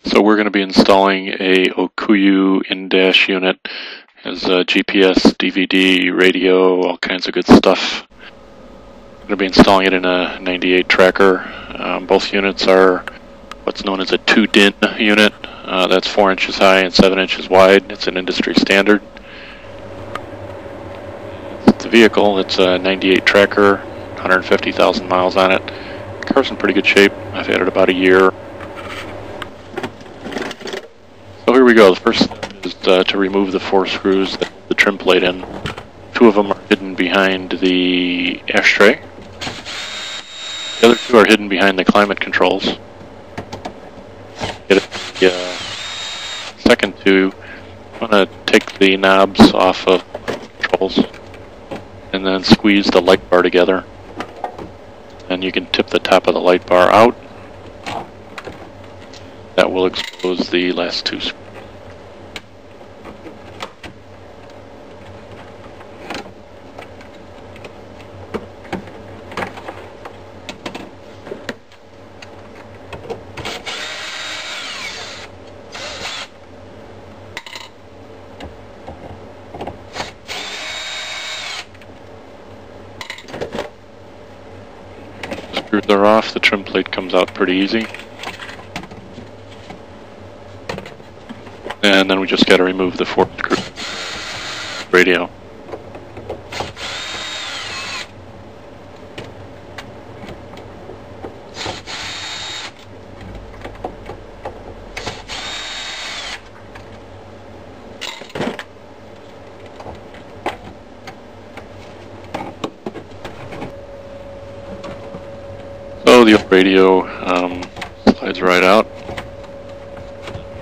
So we're going to be installing a Ouku in-dash unit. It has a GPS, DVD, radio, all kinds of good stuff. We're going to be installing it in a 98 tracker. Both units are what's known as a 2-DIN unit. That's 4 inches high and 7 inches wide. It's an industry standard. The vehicle, it's a 98 tracker, 150,000 miles on it. The car's in pretty good shape. I've had it about a year. So here we go. The first step is to remove the 4 screws that the trim plate in. 2 of them are hidden behind the ashtray. The other 2 are hidden behind the climate controls. The second 2, I'm going to take the knobs off of the controls and then squeeze the light bar together. And you can tip the top of the light bar out. That will expose the last 2 screws. Screws are off, the trim plate comes out pretty easy. And then we just got to remove the 4 screws. Radio. So the old radio slides right out.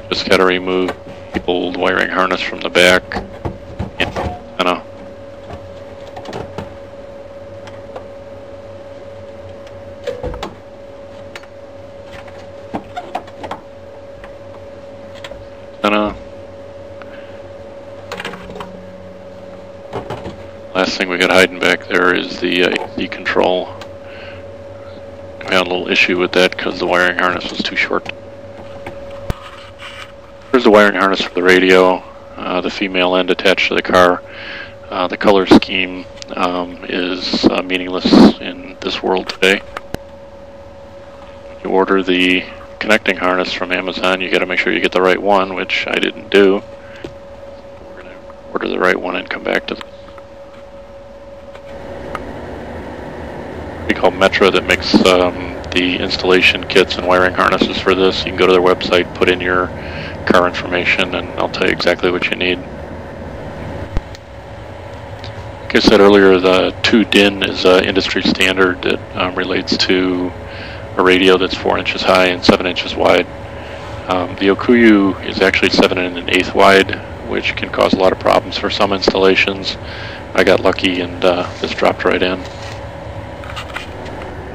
Just got to remove the old wiring harness from the back. Antenna. Last thing we got hiding back there is the AC control. We had a little issue with that because the wiring harness was too short. Here's the wiring harness for the radio, the female end attached to the car. The color scheme is meaningless in this world today. When you order the connecting harness from Amazon, you got to make sure you get the right one, which I didn't do. We're going to order the right one and come back to this. We call Metra that makes the installation kits and wiring harnesses for this. You can go to their website, put in your car information, and I'll tell you exactly what you need. Like I said earlier, the 2-DIN is an industry standard that relates to a radio that's 4 inches high and 7 inches wide. The Ouku is actually 7 1/8 wide, which can cause a lot of problems for some installations. I got lucky and this dropped right in.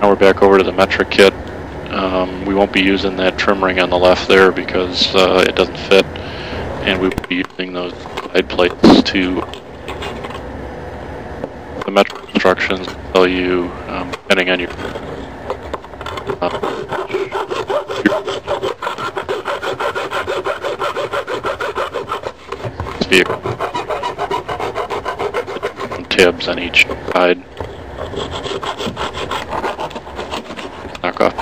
Now we're back over to the Metra kit. We won't be using that trim ring on the left there because it doesn't fit, and we will be using those side plates to the Metra instructions tell you, depending on your vehicle, tabs on each side. Knock off.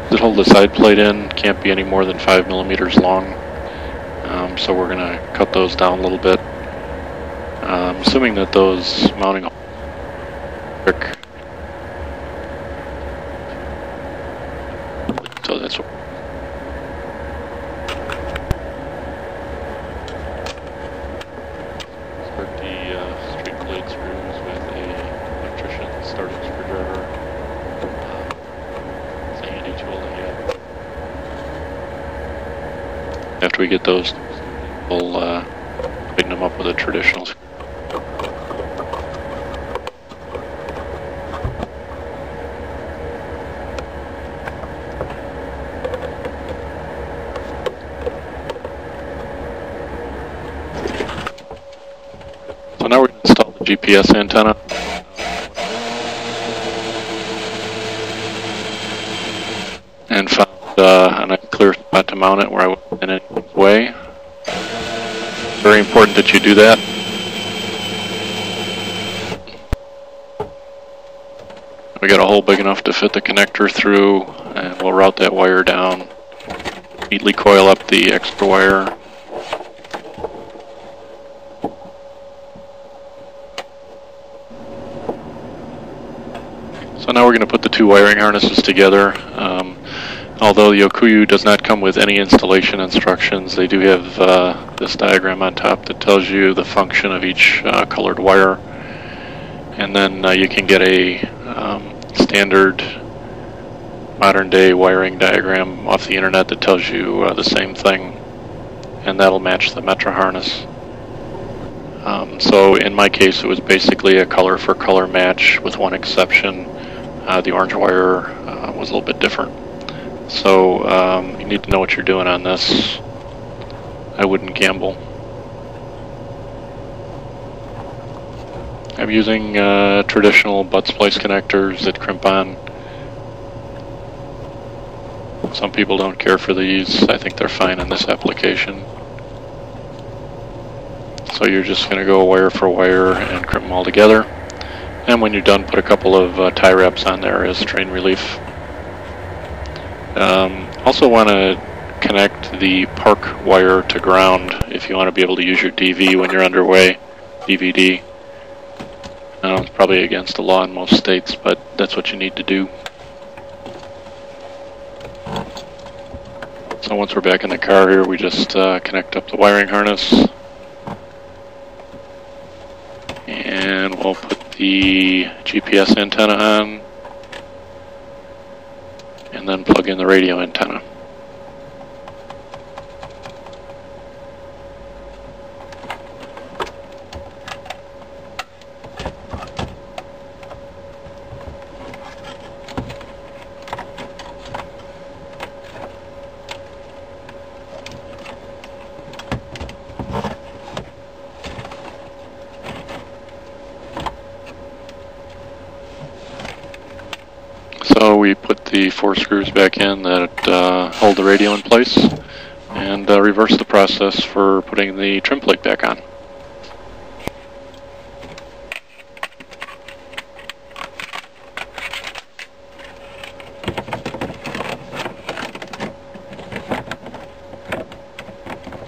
That hold the side plate in, can't be any more than 5 millimeters long. So we're going to cut those down a little bit. Assuming that those mounting holes, so that's what. Start the straight blade screws with a electrician starting screwdriver. It's a handy tool to have. After we get those, we'll tighten them up with a traditional screw. So now we're going to install GPS antenna. And found a nice clear spot to mount it where I wasn't in anyone's way. Very important that you do that. We got a hole big enough to fit the connector through, and we'll route that wire down. Neatly coil up the extra wire. So now we're going to put the two wiring harnesses together. Although the Ouku does not come with any installation instructions, they do have this diagram on top that tells you the function of each colored wire. And then you can get a standard modern day wiring diagram off the internet that tells you the same thing, and that'll match the Metra harness. So in my case it was basically a color for color match with one exception. The orange wire was a little bit different. So you need to know what you're doing on this. I wouldn't gamble. I'm using traditional butt splice connectors that crimp on. Some people don't care for these. I think they're fine in this application. So you're just going to go wire for wire and crimp them all together. And when you're done, put a couple of tie wraps on there as strain relief. Also want to connect the park wire to ground if you want to be able to use your DV when you're underway, DVD. It's probably against the law in most states, but that's what you need to do. So once we're back in the car here, we just connect up the wiring harness. And we'll put the GPS antenna on. And then plug in the radio antenna. So we put the 4 screws back in that hold the radio in place, and reverse the process for putting the trim plate back on.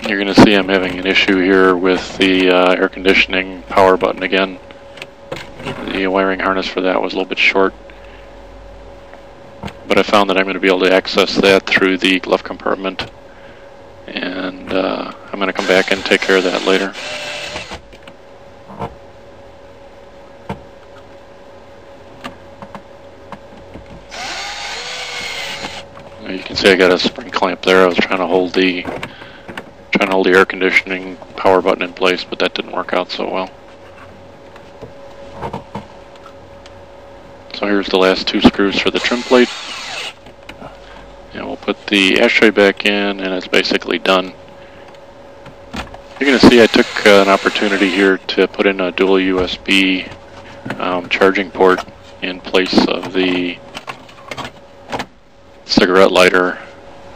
You're going to see I'm having an issue here with the air conditioning power button again. The wiring harness for that was a little bit short. But I found that I'm going to be able to access that through the glove compartment, and I'm going to come back and take care of that later. You can see I got a spring clamp there. I was trying to hold the air conditioning power button in place, but that didn't work out so well. So here's the last 2 screws for the trim plate. And we'll put the ashtray back in, and it's basically done. You're going to see I took an opportunity here to put in a dual USB charging port in place of the cigarette lighter.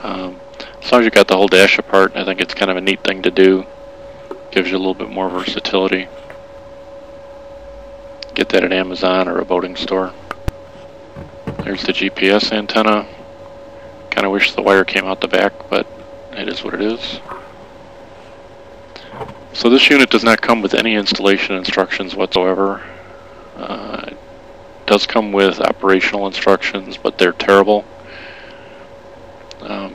As long as you got the whole dash apart, I think it's kind of a neat thing to do. Gives you a little bit more versatility. Get that at Amazon or a boating store. There's the GPS antenna. Kind of wish the wire came out the back, but it is what it is. So this unit does not come with any installation instructions whatsoever. It does come with operational instructions, but they're terrible.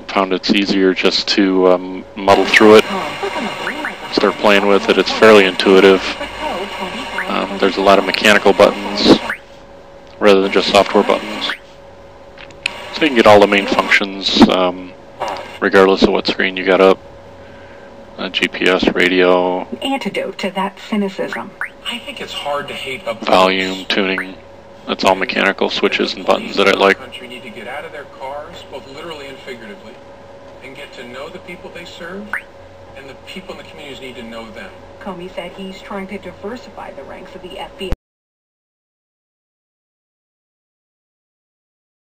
Found it's easier just to muddle through it, start playing with it. It's fairly intuitive. There's a lot of mechanical buttons rather than just software buttons. So you can get all the main functions regardless of what screen you got up. GPS, radio, antidote to that cynicism. I think it's hard to hate a volume, tuning. That's all mechanical switches and buttons that I like. Country need to get out of their cars, both literally and figuratively, and get to know the people they serve, and the people in the communities need to know them. Comey said he's trying to diversify the ranks of the FBI.